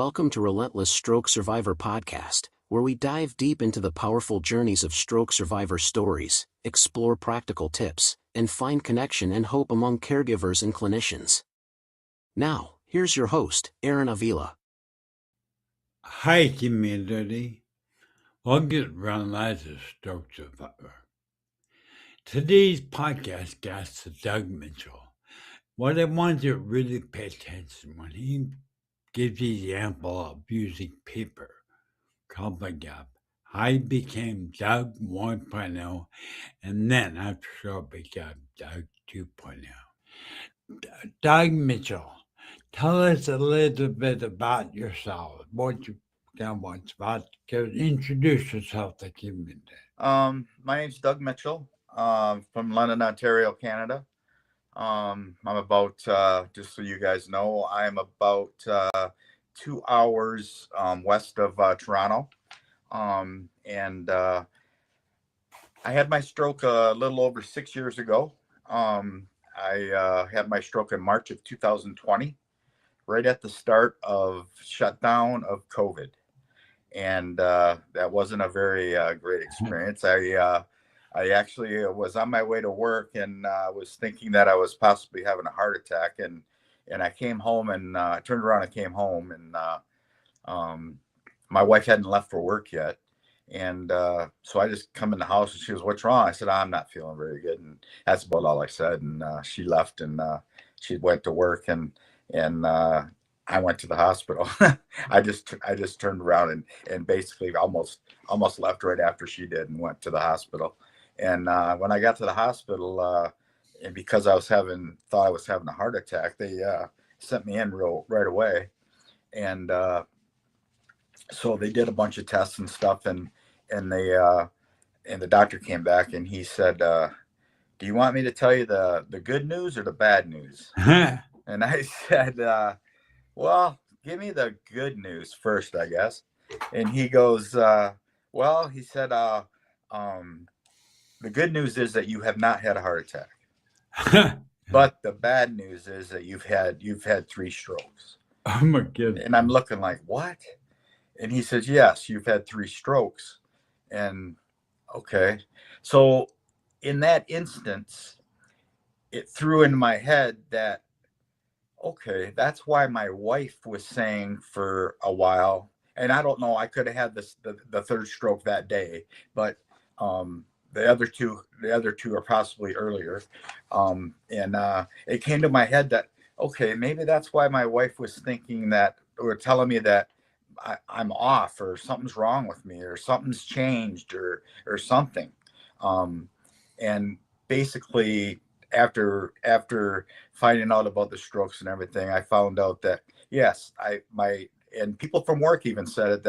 Welcome to Relentless Stroke Survivor Podcast, where we dive deep into the powerful journeys of stroke survivor stories, explore practical tips, and find connection and hope among caregivers and clinicians. Now, here's your host, Aaron Avila. Hi, community. Welcome to Relentless Stroke Survivor. Today's podcast guest is Doug Mitchell. What I want you to really pay attention when he gives the example of using paper, crumpling up. I became Doug 1.0, and then after show became Doug 2.0. Doug Mitchell, tell us a little bit about yourself. What you introduce yourself to the community. My name's Doug Mitchell, from London, Ontario, Canada. I'm about, just so you guys know, I'm about 2 hours west of Toronto. And I had my stroke a little over 6 years ago. I had my stroke in March of 2020, right at the start of shutdown of COVID. And that wasn't a very great experience. I actually was on my way to work and was thinking that I was possibly having a heart attack. And I came home and I turned around and came home. And my wife hadn't left for work yet. And so I just come in the house and she goes, "What's wrong?" I said, "I'm not feeling very good." And that's about all I said. And she left and she went to work and I went to the hospital. I just turned around and basically almost left right after she did and went to the hospital. And when I got to the hospital, and because I thought I was having a heart attack, they sent me in right away. And so they did a bunch of tests and stuff, and the doctor came back and he said, "Do you want me to tell you the good news or the bad news?" And I said, "Well, give me the good news first, I guess." And he goes, "Well," he said, "the good news is that you have not had a heart attack, but the bad news is that you've had 3 strokes." Oh my goodness! And I'm looking like, "What?" And he says, "Yes, you've had 3 strokes." And okay, so in that instance, it threw in my head that, okay, that's why my wife was saying for a while, and I don't know, I could have had the third stroke that day, but the other two are possibly earlier. And it came to my head that, okay, maybe that's why my wife was thinking that, or telling me that I'm off, or something's wrong with me, or something's changed, or something. And basically, after finding out about the strokes and everything, I found out that yes, and people from work even said it,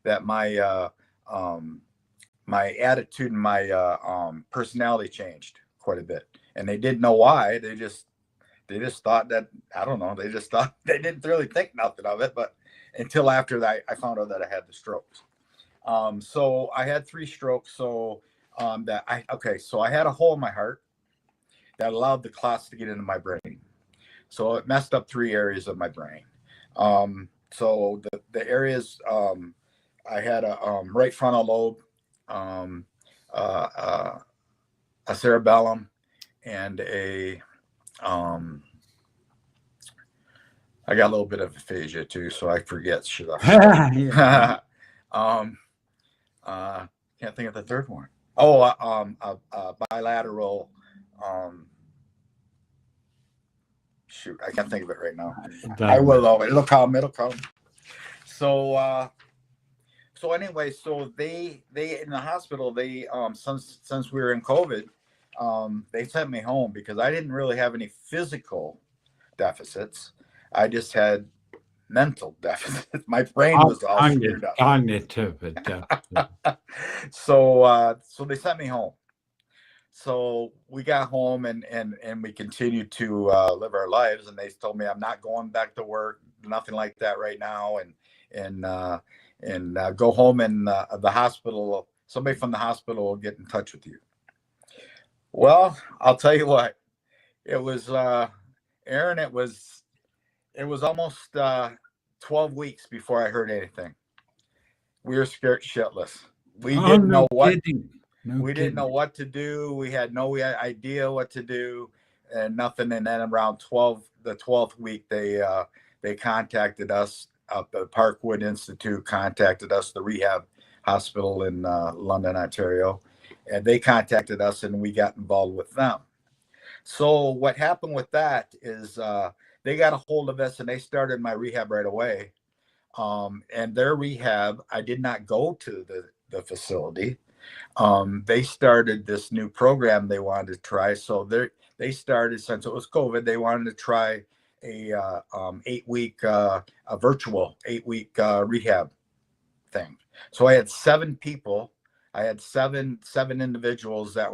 that my my attitude and my personality changed quite a bit, and they didn't know why. They just thought that, I don't know. They just thought, they didn't really think nothing of it, but until after that, I found out that I had the strokes. So I had 3 strokes. So so I had a hole in my heart that allowed the clots to get into my brain. So it messed up 3 areas of my brain. So the areas, I had a right frontal lobe, a cerebellum, and I got a little bit of aphasia too, so I forget stuff. Can't think of the third one. Bilateral. Shoot, I can't think of it right now. I will. It'll come. So anyway, so they in the hospital, they since we were in COVID, they sent me home because I didn't really have any physical deficits. I just had mental deficits. My brain was all screwed up. Cognitive. So they sent me home. So we got home and we continued to live our lives. And they told me I'm not going back to work, nothing like that right now. And go home, and the hospital, somebody from the hospital will get in touch with you. Well, I'll tell you what, it was, Aaron, it was almost 12 weeks before I heard anything. We were scared shitless. We Oh, didn't know no what kidding. No we didn't know kidding. what to do. We had no idea what to do, and nothing. And then around the 12th week, they contacted us. The Parkwood Institute contacted us, the rehab hospital in London, Ontario, and they contacted us, and we got involved with them. So what happened with that is they got a hold of us, and they started my rehab right away. And their rehab, I did not go to the facility. They started this new program they wanted to try. So they started, since it was COVID, they wanted to try a 8-week a virtual 8-week rehab thing. So I had 7 people. I had seven individuals that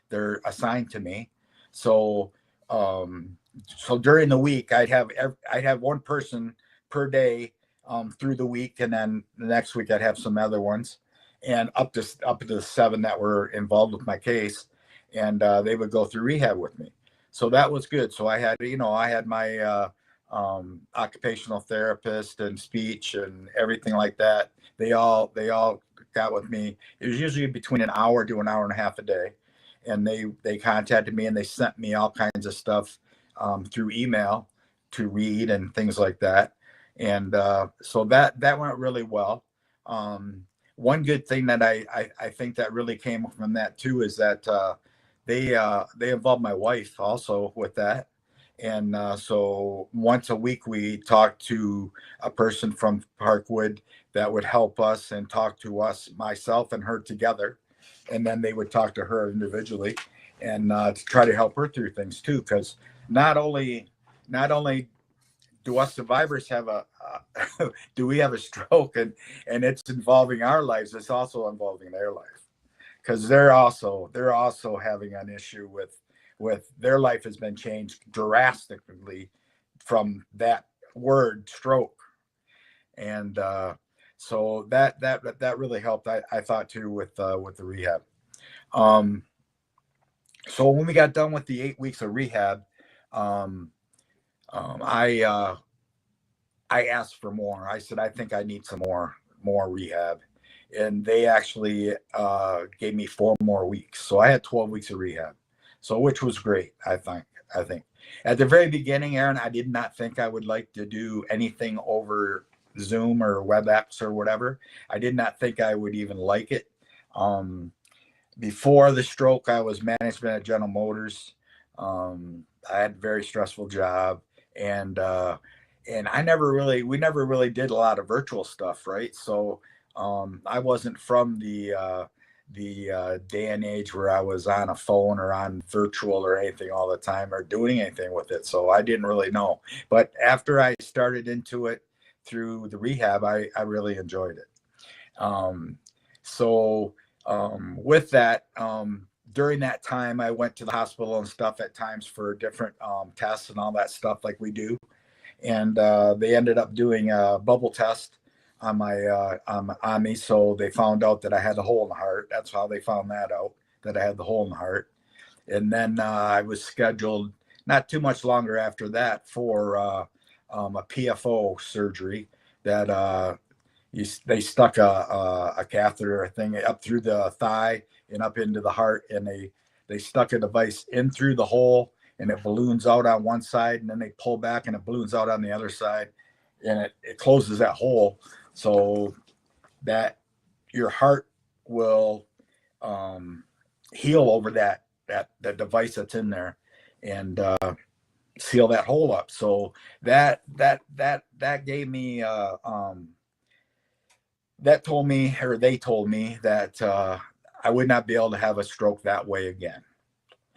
they're assigned to me. So so during the week I'd have one person per day through the week, and then the next week I'd have some other ones, and up to the 7 that were involved with my case, and they would go through rehab with me. So that was good. So I had my occupational therapist and speech and everything like that. They all got with me. It was usually between an hour to an hour and a half a day, and they contacted me, and they sent me all kinds of stuff through email to read and things like that. And so that went really well. One good thing that I think that really came from that too is that they involved my wife also with that. And so once a week we talked to a person from Parkwood that would help us and talk to us, myself and her together, and then they would talk to her individually, and to try to help her through things too, because not only do us survivors have do we have a stroke, and it's involving our lives, it's also involving their life, because they're also having an issue with their life has been changed drastically from that word stroke. And so that really helped, I thought too, with the rehab. So when we got done with the 8 weeks of rehab, I asked for more. I said, I think I need some more rehab. And they actually gave me 4 more weeks. So I had 12 weeks of rehab. So which was great, I think. At the very beginning, Aaron, I did not think I would like to do anything over Zoom or WebEx or whatever. I did not think I would even like it. Before the stroke, I was management at General Motors. I had a very stressful job, and we never really did a lot of virtual stuff, right? So I wasn't from the day and age where I was on a phone or on virtual or anything all the time or doing anything with it. So I didn't really know. But after I started into it through the rehab, I really enjoyed it. With that, during that time, I went to the hospital and stuff at times for different tests and all that stuff like we do. And they ended up doing a bubble test on me. So they found out that I had a hole in the heart. That's how they found that out, that I had the hole in the heart. And then I was scheduled not too much longer after that for a PFO surgery that they stuck a catheter thing up through the thigh and up into the heart, and they stuck a device in through the hole, and it balloons out on one side, and then they pull back and it balloons out on the other side, and it closes that hole so that your heart will heal over that device that's in there and seal that hole up. So that gave me that told me, or they told me, that I would not be able to have a stroke that way again.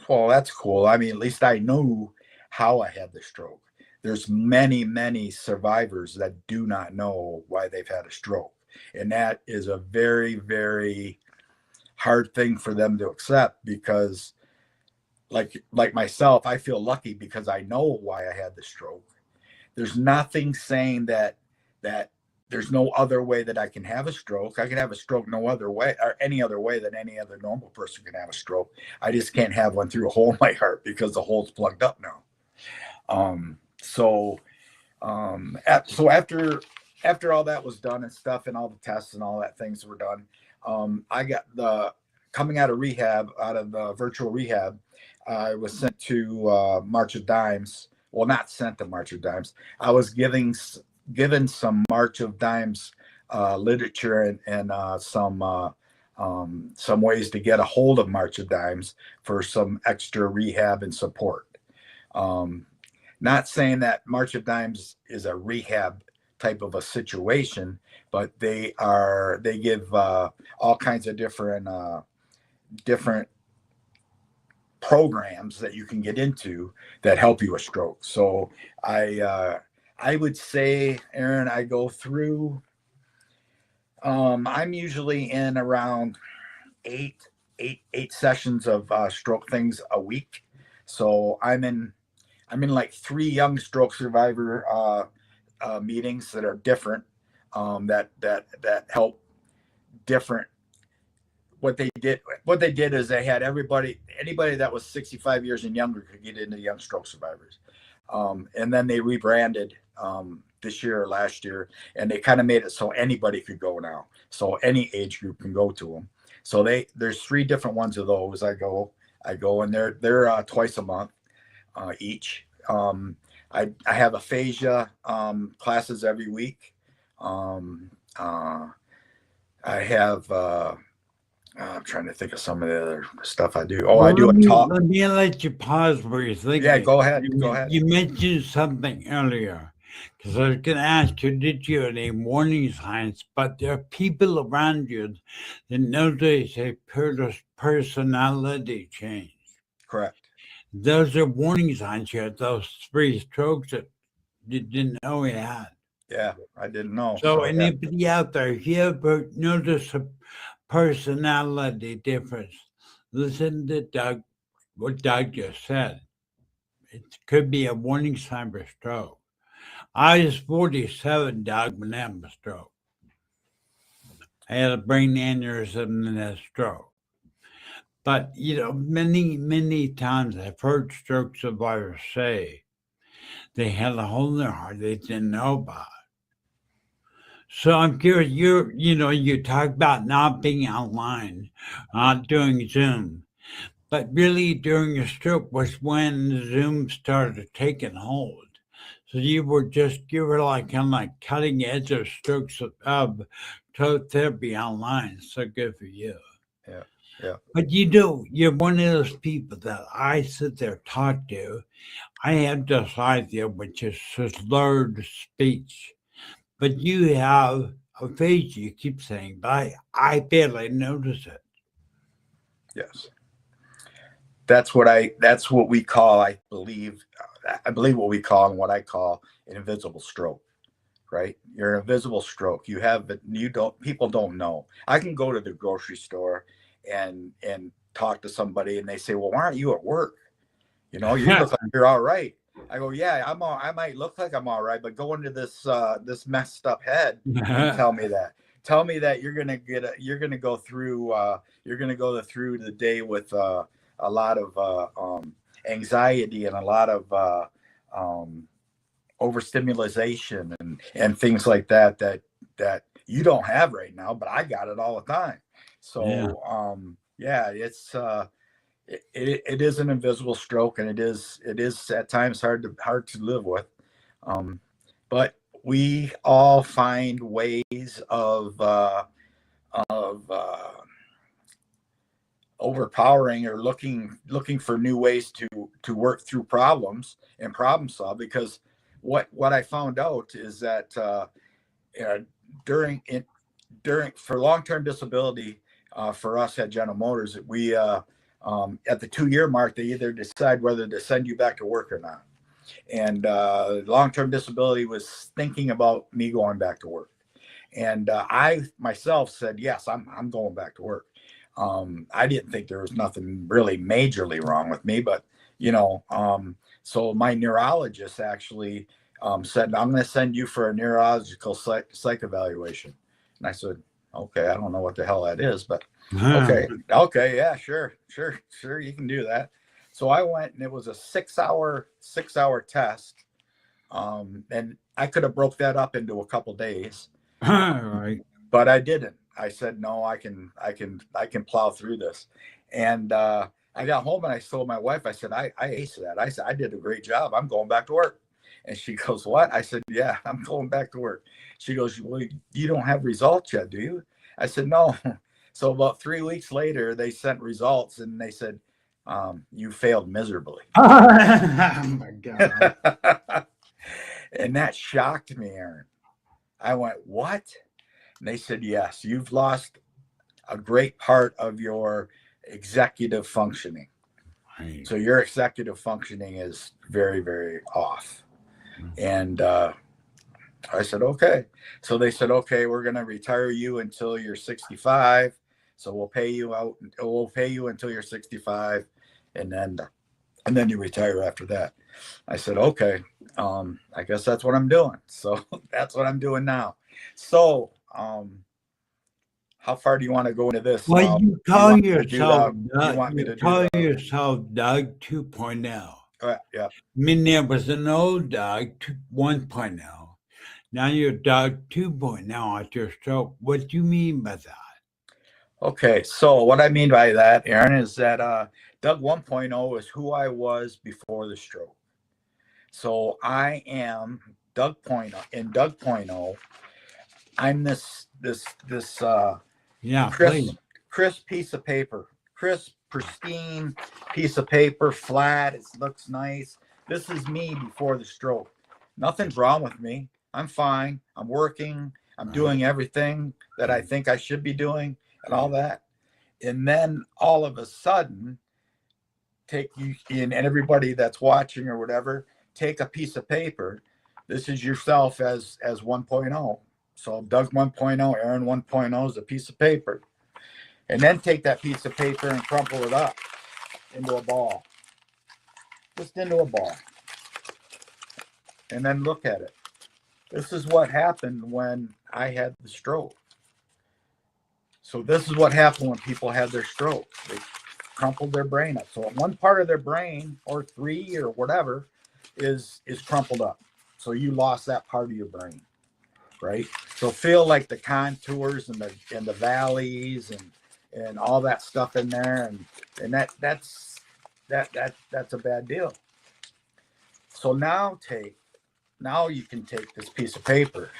Well, that's cool. I mean, at least I knew how I had the stroke. There's many survivors that do not know why they've had a stroke. And that is a very, very hard thing for them to accept, because like myself, I feel lucky because I know why I had the stroke. There's nothing saying that there's no other way that I can have a stroke. I can have a stroke no other way, or any other way than any other normal person can have a stroke. I just can't have one through a hole in my heart because the hole's plugged up now. So after all that was done and stuff, and all the tests and all that things were done, I got coming out of rehab, out of the virtual rehab. I was sent to March of Dimes. Well, not sent to March of Dimes. I was given some March of Dimes literature and some ways to get a hold of March of Dimes for some extra rehab and support. Not saying that March of Dimes is a rehab type of a situation, but they give all kinds of different programs that you can get into that help you with stroke. So I would say, Aaron, I go through. I'm usually in around eight sessions of stroke things a week. So I'm in like 3 young stroke survivor meetings that are different, that help different. What they did is they had anybody that was 65 years and younger could get into Young Stroke Survivors. And then they rebranded this year or last year, and they kind of made it so anybody could go now. So any age group can go to them. So there's 3 different ones of those. I go and they're twice a month each. I have aphasia classes every week. I have I'm trying to think of some of the other stuff I do. Oh, well, I do a talk. Let me let you pause where you're thinking. Yeah, go ahead. You mentioned something earlier, because I was going to ask you, did you have any warning signs? But there are people around you that notice a personality change. Correct. Those are warning signs. You had those 3 strokes that you didn't know you had. Yeah, I didn't know. So anybody out there, if you ever notice a personality difference, listen to what Doug just said. It could be a warning sign for stroke. I was 47, Doug, when I had a stroke. I had a brain aneurysm and a stroke. But, many, many times I've heard stroke survivors say they had a hole in their heart they didn't know about. So I'm curious, you talk about not being online, not doing Zoom, but really during your stroke was when Zoom started taking hold. So you were like kind of like cutting edge of strokes of therapy online. So good for you. Yeah. Yeah. But you're one of those people that I sit there talk to. I have dyslexia, which is slurred speech. But you have aphasia, you keep saying, but I barely notice it. Yes. That's what we call, I believe what we call and what I call an invisible stroke, right? You're an invisible stroke. People don't know. I can go to the grocery store and talk to somebody and they say, well, why aren't you at work? You look like you're all right. I go, yeah, I might look like I'm all right, but go into this messed up head and tell me that you're gonna go through the day with a lot of anxiety and a lot of overstimulation and things like that you don't have right now, but I got it all the time. So it's it is an invisible stroke, and it is at times hard to live with. But we all find ways of overpowering or looking for new ways to work through problems and problem solve. Because what I found out is that for long-term disability, for us at General Motors, we at the 2-year mark, they either decide whether to send you back to work or not. And long-term disability was thinking about me going back to work. And I myself said, yes, I'm going back to work. I didn't think there was nothing really majorly wrong with me, but so my neurologist actually said, I'm going to send you for a neurological psych evaluation. And I said, okay, I don't know what the hell that is, but okay, yeah, sure, you can do that. So I went, and it was a 6-hour test And I could have broke that up into a couple days, Right. but I didn't. I said, no, I can plow through this. And I got home and I told my wife, I said, I aced that. I said, I did a great job. I'm going back to work. And she goes, what? I said, yeah, I'm going back to work. She goes, well, you don't have results yet, do you? I said, no. So about 3 weeks later, they sent results and they said, you failed miserably. Oh my God. And that shocked me, Aaron. I went, what? And they said, yes, you've lost a great part of your executive functioning. Right. So your executive functioning is very, very off. And I said, okay. So they said, okay, we're going to retire you until you're 65. So we'll pay you out. We'll pay you until you're 65. And then you retire after that. I said, okay, I guess that's what I'm doing. So that's what I'm doing now. So, how far do you want to go into this? Well, you call yourself you want me to yourself Doug 2.0. Yeah. I mean, there was an old Doug 1.0. Now you're Doug 2.0 at your stroke. What do you mean by that? Okay, so what I mean by that, Aaron, is that Doug 1.0 is who I was before the stroke. So I am Doug 0.0. In Doug 0.0, I'm this crisp piece of paper, crisp, pristine piece of paper, flat. It looks nice. This is me before the stroke. Nothing's wrong with me. I'm fine. I'm working. I'm doing everything that I think I should be doing and all that. And then all of a sudden, take you in, and everybody that's watching or whatever, take a piece of paper. This is yourself as 1.0. So Doug 1.0, Aaron 1.0 is a piece of paper. And then take that piece of paper and crumple it up into a ball. Just into a ball. And then look at it. This is what happened when I had the stroke. So this is what happened when people had their stroke. They crumpled their brain up. So one part of their brain, or three or whatever, is crumpled up. So you lost that part of your brain, right? So feel like the contours and the valleys and all that stuff in there, and that's a bad deal. So now you can take this piece of paper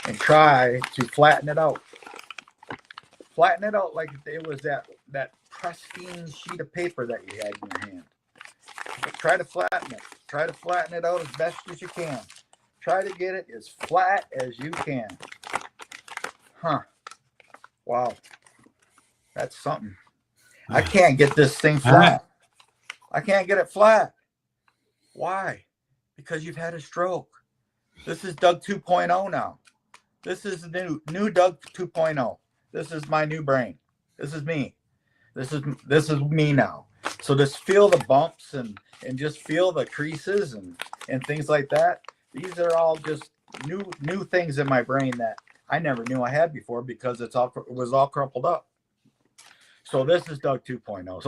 and try to flatten it out. Flatten it out like it was that pristine sheet of paper that you had in your hand. Try to flatten it. Try to flatten it out as best as you can. Try to get it as flat as you can. Huh. Wow. That's something. I can't get this thing flat. I can't get it flat. Why? Because you've had a stroke. This is Doug 2.0 now. This is the new Doug 2.0. This is my new brain. This is me. This is me now. So just feel the bumps and just feel the creases and things like that. These are all just new things in my brain that I never knew I had before because it was all crumpled up. So this is Doug 2.0.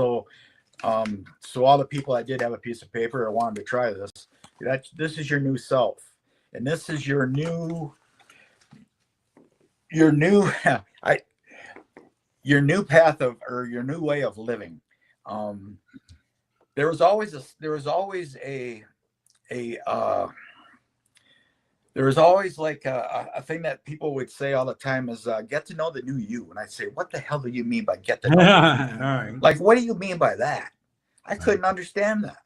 So all the people that did have a piece of paper or wanted to try this, this is your new self, and this is your new path of, or your new way of living. There was always like a thing that people would say all the time is get to know the new you. And I'd say, what the hell do you mean by get to know? Right. Like, what do you mean by that? I couldn't understand that.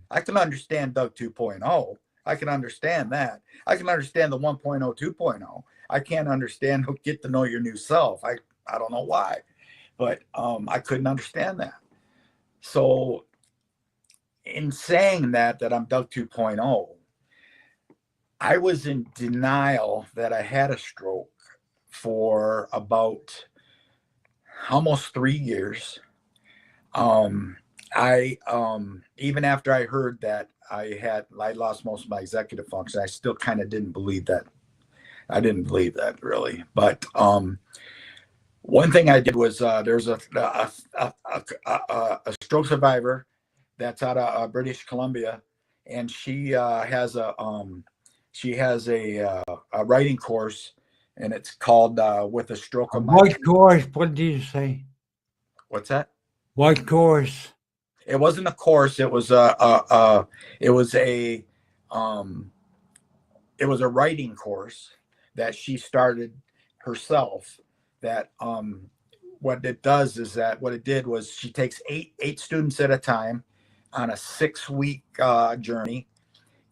I can understand Doug 2.0. I can understand that. I can understand the 1.0, 2.0. I can't understand get to know your new self. I don't know why, but I couldn't understand that. So in saying that I'm Doug 2.0, I was in denial that I had a stroke for about almost 3 years. Even after I heard that I lost most of my executive function, I still kind of didn't believe that. I didn't believe that really. But one thing I did was there's a stroke survivor that's out of British Columbia, and she has a She has a writing course, and it's called "With a Stroke of My." What course? What did you say? What's that? What course? It wasn't a course. It was um, it was a writing course that she started herself. That what it does is that what it did was she takes eight students at a time on a 6-week journey,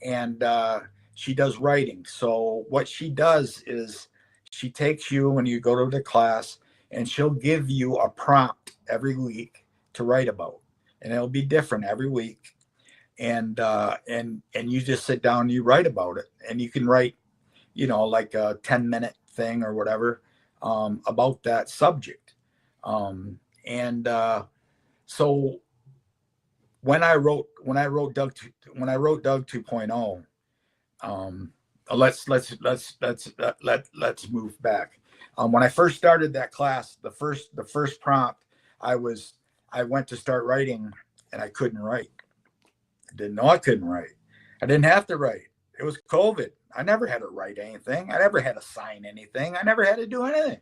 and she does writing. So what she does is she takes you when you go to the class, and she'll give you a prompt every week to write about, and it'll be different every week. And you just sit down and you write about it, and you can write, like a 10-minute thing or whatever about that subject. And so when I wrote Doug 2.0, let's move back. When I first started that class, the first prompt, I went to start writing, and I couldn't write. I didn't know I couldn't write. I didn't have to write. It was COVID. I never had to write anything. I never had to sign anything. I never had to do anything.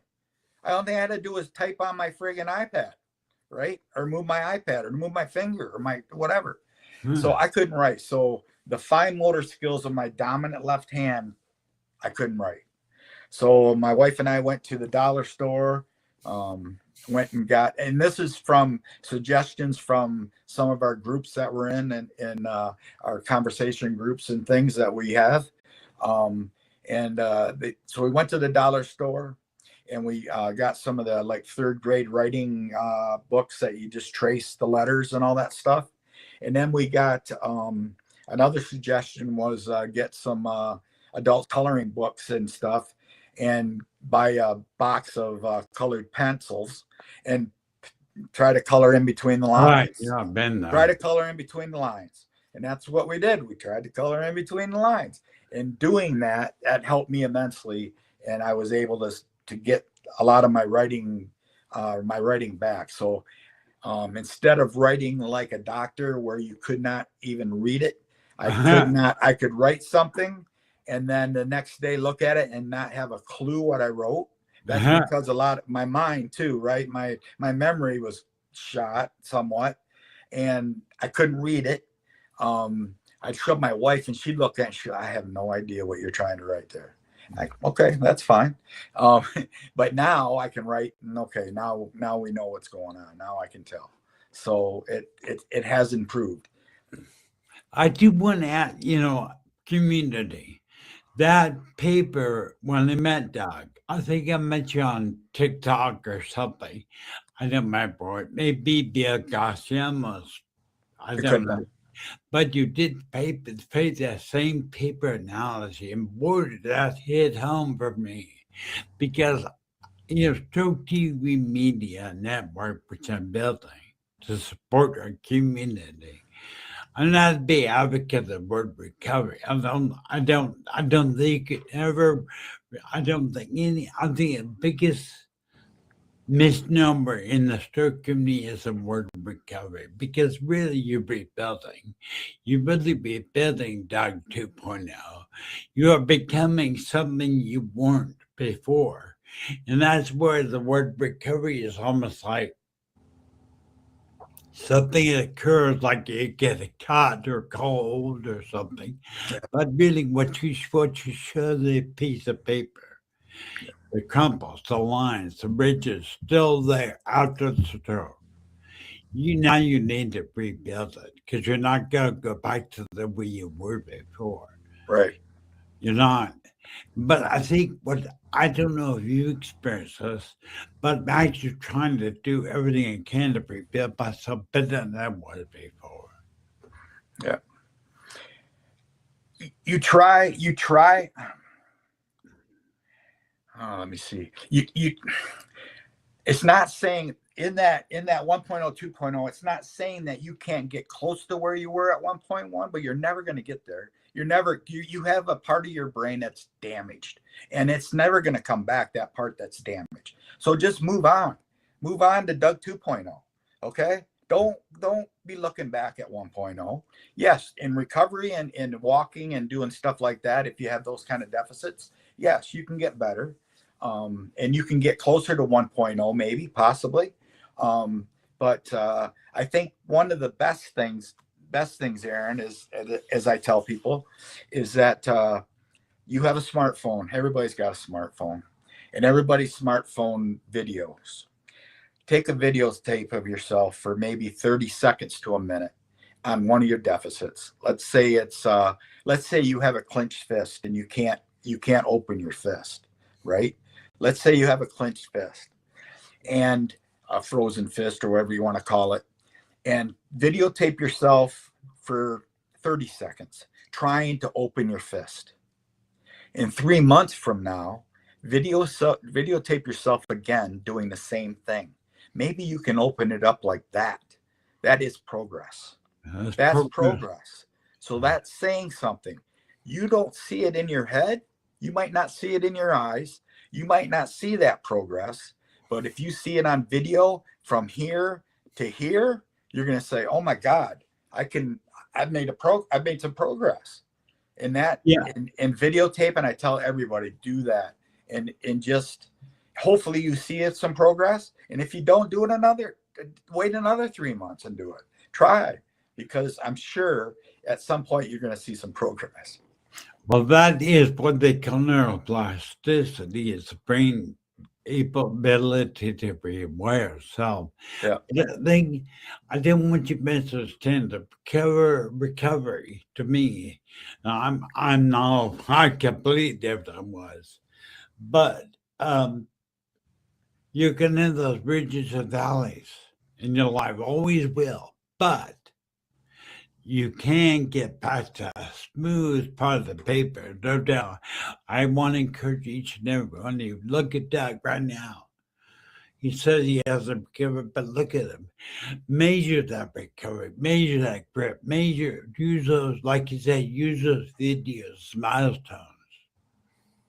The only thing I had to do was type on my friggin' iPad, right? Or move my iPad, or move my finger, or my whatever. So I couldn't write. So the fine motor skills of my dominant left hand, I couldn't write. So my wife and I went to the dollar store, went and got, and this is from suggestions from some of our groups that we're in our conversation groups and things that we have. So we went to the dollar store, and we got some of the like 3rd grade writing books that you just trace the letters and all that stuff. And then we got another suggestion was get some adult coloring books and stuff, and buy a box of colored pencils and try to color in between the lines. Right, yeah, been there. Try to color in between the lines. And that's what we did. We tried to color in between the lines. And doing that helped me immensely. And I was able to get a lot of my writing back. So instead of writing like a doctor where you could not even read it, I could write something and then the next day look at it and not have a clue what I wrote. That's because a lot of my mind too, right? My memory was shot somewhat, and I couldn't read it. I'd show my wife, and she'd look at it, I have no idea what you're trying to write there. Like, okay, that's fine. But now I can write, and okay, now we know what's going on. Now I can tell. So it has improved. I do want to add, community. That paper, when I met Doug, I think I met you on TikTok or something. I don't remember. It may be Bill Garcia's. I don't know. But you did that same paper analogy, and boy, that hit home for me. Because, Stroke TV Media Network, which I'm building to support our community, I'm not a big advocate of the word recovery. I don't think it ever, I think the biggest misnomer in the stroke community is the word recovery, because really you're rebuilding. You're really rebuilding Doug 2.0. You are becoming something you weren't before. And that's where the word recovery is almost like something that occurs, like you get a cut or cold or something. But really what you show the piece of paper, the crumples, the lines, the ridges, still there after the stroke. You need to rebuild it, because you're not going to go back to the way you were before. Right. You're not. But I think I don't know if you experience this, but I'm actually trying to do everything I can to rebuild myself better than I was before. Yeah. You try. Let me see. You. It's not saying in that 1.0, 2.0, it's not saying that you can't get close to where you were at 1.1, but you're never going to get there. You have a part of your brain that's damaged, and it's never going to come back, that part that's damaged. So just move on to Doug 2.0. Okay. Don't be looking back at 1.0. Yes, in recovery and in walking and doing stuff like that, if you have those kind of deficits, yes, you can get better. And you can get closer to 1.0, maybe, possibly. But I think one of the best things, Aaron, is, as I tell people, is that you have a smartphone. Everybody's got a smartphone, and everybody's smartphone videos. Take a videotape of yourself for maybe 30 seconds to a minute on one of your deficits. Let's say you have a clenched fist and you can't open your fist, right? Let's say you have a clenched fist and a frozen fist, or whatever you want to call it, and videotape yourself for 30 seconds trying to open your fist. In 3 months from now, videotape yourself again doing the same thing. Maybe you can open it up like that. That is progress. That's progress. So that's saying something. You don't see it in your head. You might not see it in your eyes. You might not see that progress. But if you see it on video from here to here, you're going to say, "Oh my God, I've made some progress." And that, and videotape, and I tell everybody, do that, and just hopefully you see some progress. And if you don't do it, wait another 3 months and do it. Try, because I'm sure at some point you're going to see some progress. Well, that is what they call neuroplasticity. It's brain ability to rewire itself. Yeah. I didn't want you to misunderstand the recovery to me. Now, I completely different was, but you can have those ridges and valleys in your life, always will, but you can get past the smooth part of the paper, no doubt. I want to encourage each and every one of you, look at Doug right now. He says he hasn't recovered, but look at him. Measure that recovery, measure that grip, use those, like you said, use those videos, milestones.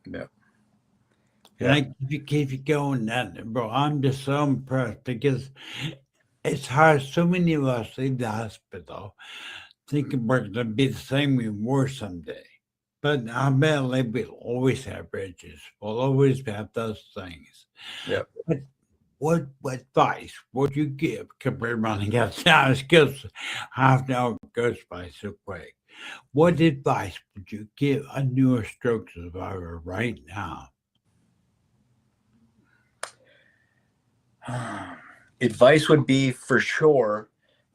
Yeah. And I keep you going, that, bro. I'm just so impressed because it's hard. So many of us leave the hospital thinking we're going to be the same we were someday. But I bet we'll always have bridges. We'll always have those things. Yeah. But what advice would you give? Because we're running out of time. Because half an hour goes by so quick. What advice would you give a newer stroke survivor right now? Advice would be, for sure,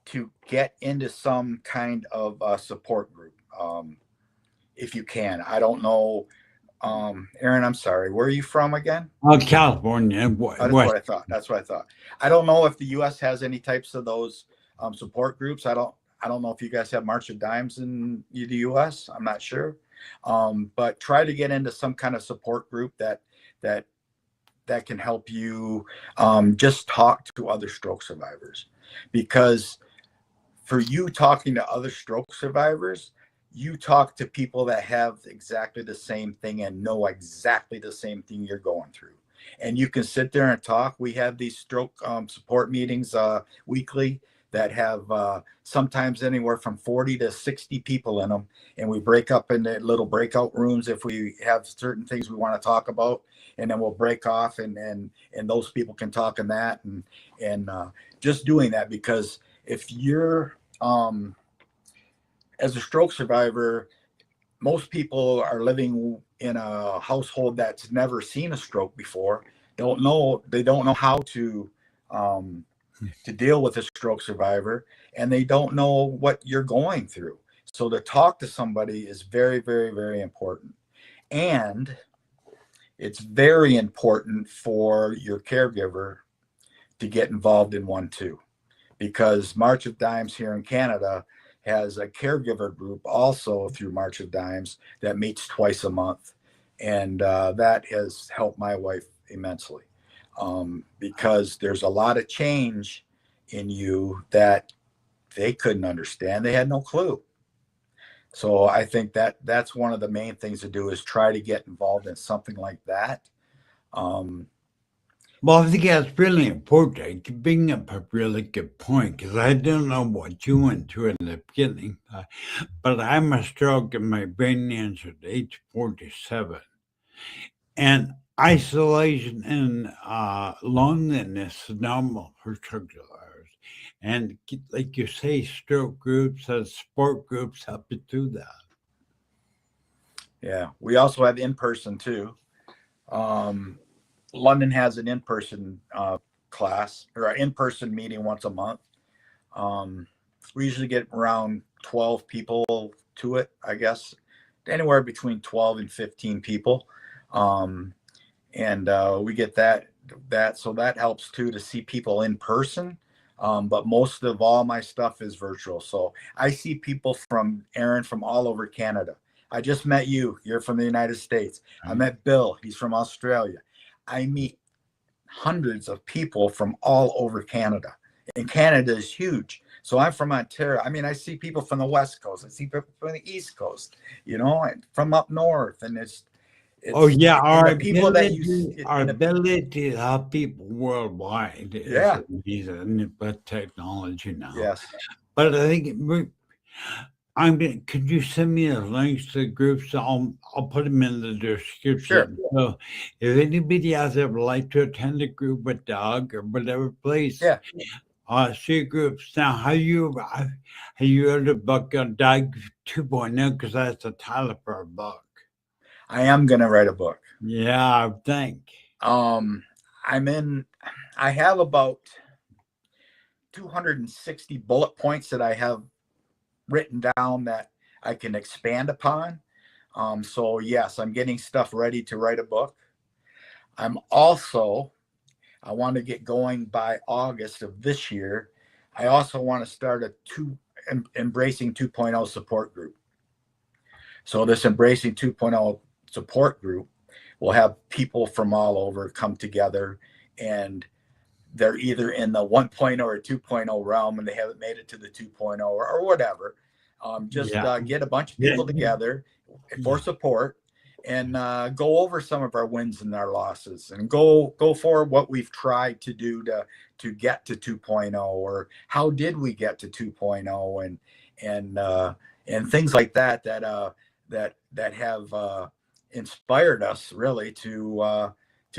to get into some kind of support group, if you can. I don't know, Aaron, I'm sorry, where are you from again? California. That's what I thought. I don't know if the U.S. has any types of those support groups. I don't know if you guys have March of Dimes in the U.S. I'm not sure, but try to get into some kind of support group that can help you just talk to other stroke survivors. Because for you talking to other stroke survivors, you talk to people that have exactly the same thing and know exactly the same thing you're going through. And you can sit there and talk. We have these stroke support meetings weekly that have sometimes anywhere from 40 to 60 people in them. And we break up into little breakout rooms if we have certain things we want to talk about. And then we'll break off and those people can talk in that. And just doing that, because if you're as a stroke survivor, most people are living in a household that's never seen a stroke before. They don't know how to deal with a stroke survivor, and they don't know what you're going through. So to talk to somebody is very, very, very important. And it's very important for your caregiver to get involved in one too, because March of Dimes here in Canada has a caregiver group also through March of Dimes that meets twice a month. And that has helped my wife immensely, because there's a lot of change in you that they couldn't understand. They had no clue. So I think that's one of the main things to do, is try to get involved in something like that. Well, I think that's really important. You bring up a really good point because I don't know what you went through in the beginning, but I'm a stroke and my brain cancer at age 47. And isolation and loneliness is normal for stroke survivors. And like you say, stroke groups and support groups help you through that. Yeah, we also have in-person too. London has an in-person class or an in-person meeting once a month. We usually get around 12 people to it, I guess, anywhere between 12 and 15 people. And we get that, so that helps too, to see people in person. But most of all my stuff is virtual. So I see people from Aaron from all over Canada. I just met you. You're from the United States. I met Bill. He's from Australia. I meet hundreds of people from all over Canada. And Canada is huge. So I'm from Ontario. I mean, I see people from the West Coast. I see people from the East Coast, and from up north. And it's Oh yeah, the people that you our ability to help people worldwide is amazing with technology now. Yes. But I think could you send me the links to the groups? I'll put them in the description. Sure. So if anybody out there would like to attend a group with Doug or whatever, please. Yeah. See groups. Now, have you read a book on Doug 2.0? Because that's the title for a book. I am going to write a book. Yeah, I think. I have about 260 bullet points that I have written down that I can expand upon. So yes, I'm getting stuff ready to write a book. I want to get going by August of this year. I also want to start Embracing 2.0 support group. So this Embracing 2.0 support group will have people from all over come together, and they're either in the 1.0 or 2.0 realm and they haven't made it to the 2.0 or whatever. Get a bunch of people together for support and go over some of our wins and our losses, and go for what we've tried to do to get to 2.0, or how did we get to 2.0, and things like that have inspired us really to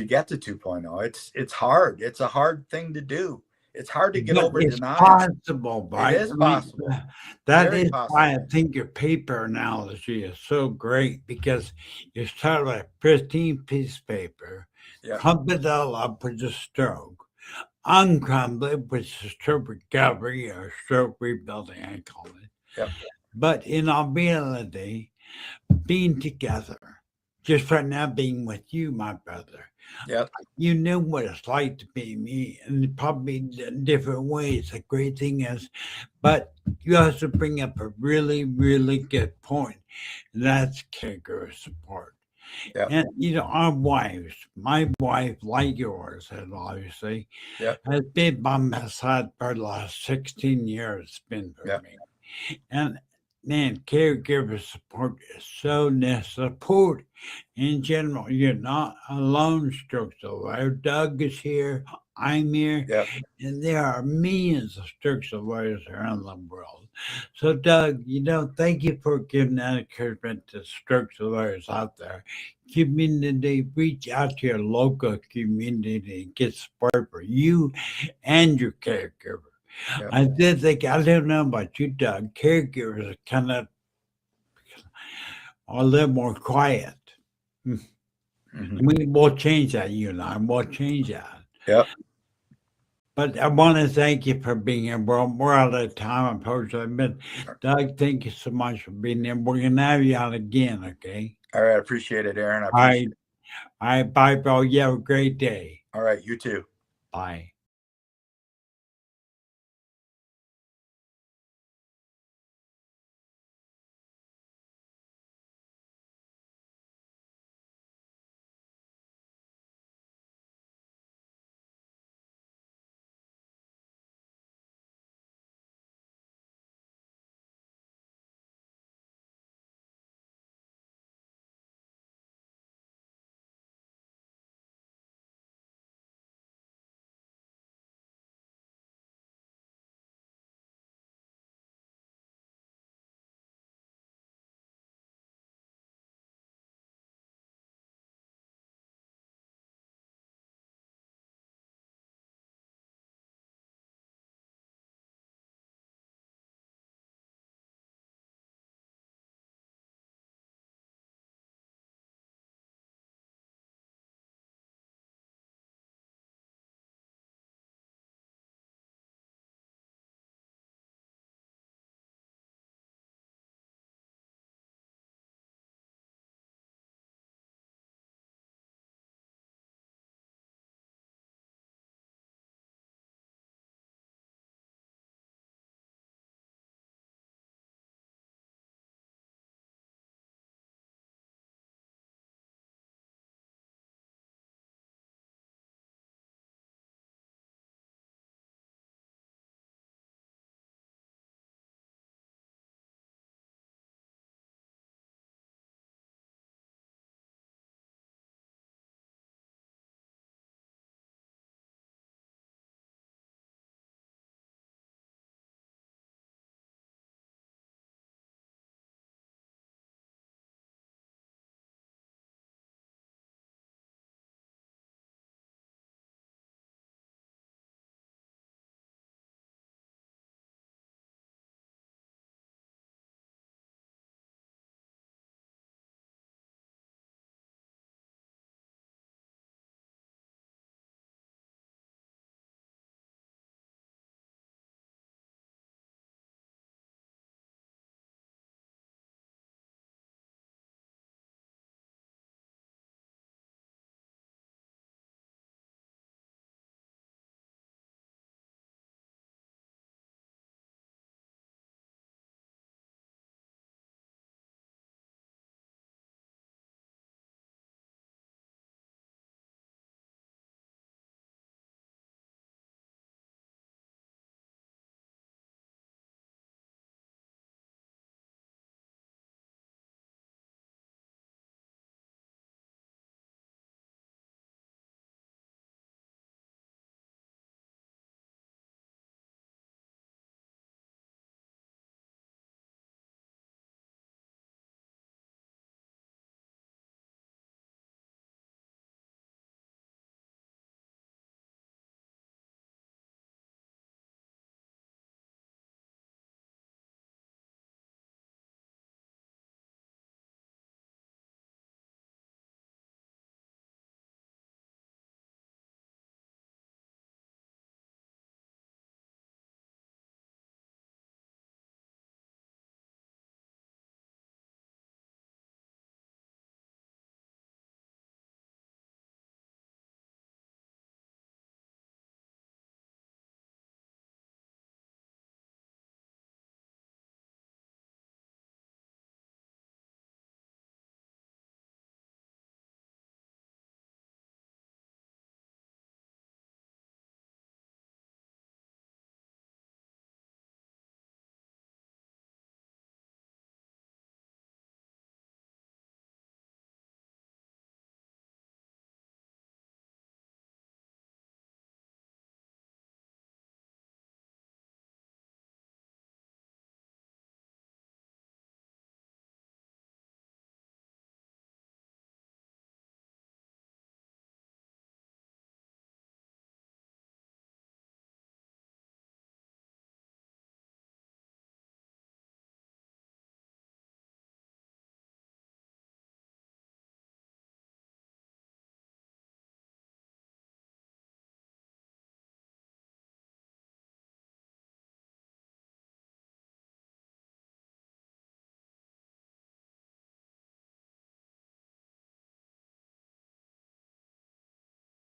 get to 2.0. It's hard. It's a hard thing to do. It's hard to get over denial. Possible, right? It is possible. That is why I think your paper analogy is so great, because you start with a pristine piece of paper, crumple it all up with a stroke, uncrumple it with a stroke recovery or stroke rebuilding, I call it. Yep. But in all reality, being together, just right now being with you, my brother. Yep. You know what it's like to be me, and probably in different ways. The great thing is, but you also bring up a really, really good point, and that's caregiver support. Yep. And our wives, my wife, like yours, obviously, has been by my side for the last 16 years. It's been for me. And man, caregiver support is so necessary. Support in general. You're not alone, stroke survivor. Doug is here. I'm here. And there are millions of stroke survivors around the world. So, Doug, thank you for giving that encouragement to stroke survivors out there. Community, reach out to your local community and get support for you and your caregiver. I don't know about you, Doug. Caregivers are kind of a little more quiet. We'll change that, you and I. We'll change that. Yep. But I want to thank you for being here. We're out of time, unfortunately. But Doug, thank you so much for being here. We're going to have you on again, okay? All right. I appreciate it, Aaron. All right. Bye, bro. You have a great day. All right. You too. Bye.